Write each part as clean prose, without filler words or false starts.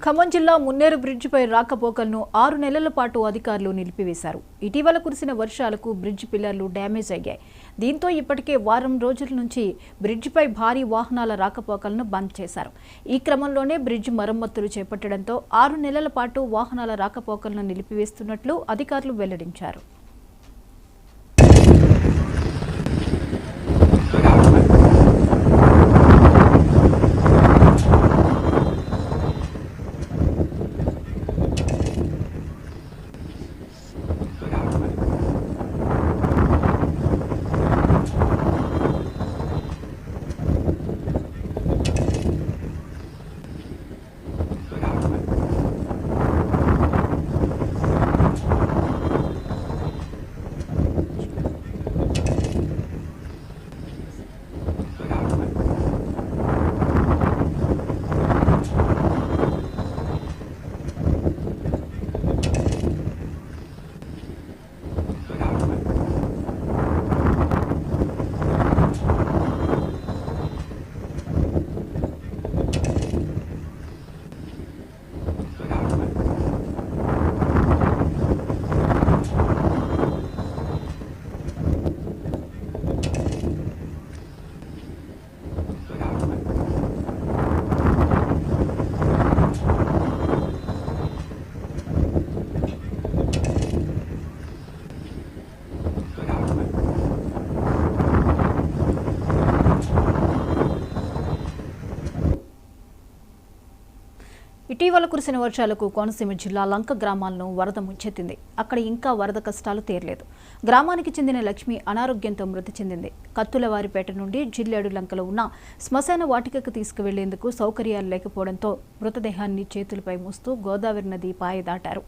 ఖమ్మం జిల్లా మున్నేరు బ్రిడ్జిపై రాకపోకలను 6 నెలల పాటు అధికారులు నిలిపివేశారు. ఇటీవల కురిసిన వర్షాలకు బ్రిడ్జి పిల్లర్లు డ్యామేజ్ అయ్యాయి. దీంతో ఇప్పటికే వారం రోజుల నుంచి బ్రిడ్జిపై భారీ వాహనాల రాకపోకలను బంద్ చేశారు. ఈ క్రమంలోనే బ్రిడ్జి మరమ్మతులు చేపట్టడంతో 6 నెలల పాటు వాహనాల రాకపోకలను నిలిపివేస్తున్నట్లు అధికారులు వెల్లడించారు. ఇటీవల కురిసిన వర్షాలకు కోనసీమ జిల్లా లంక గ్రామాలను వరద ముంచెత్తింది. అక్కడ ఇంకా వరద కష్టాలు తీరలేదు. గ్రామానికి చెందిన లక్ష్మి అనారోగ్యంతో మృతి చెందింది. కత్తులవారిపేట నుండి జిల్లేడు లంకలో ఉన్న శ్మశాన వాటికకు తీసుకువెళ్లేందుకు సౌకర్యాలు లేకపోవడంతో మృతదేహాన్ని చేతులపై మోస్తూ గోదావరి నది పాయ దాటారు.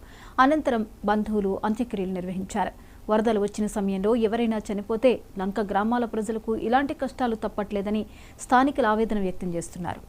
అనంతరం బంధువులు అంత్యక్రియలు నిర్వహించారు. వరదలు వచ్చిన సమయంలో ఎవరైనా చనిపోతే లంక గ్రామాల ప్రజలకు ఇలాంటి కష్టాలు తప్పట్లేదని స్థానికులు ఆవేదన వ్యక్తం చేస్తున్నారు.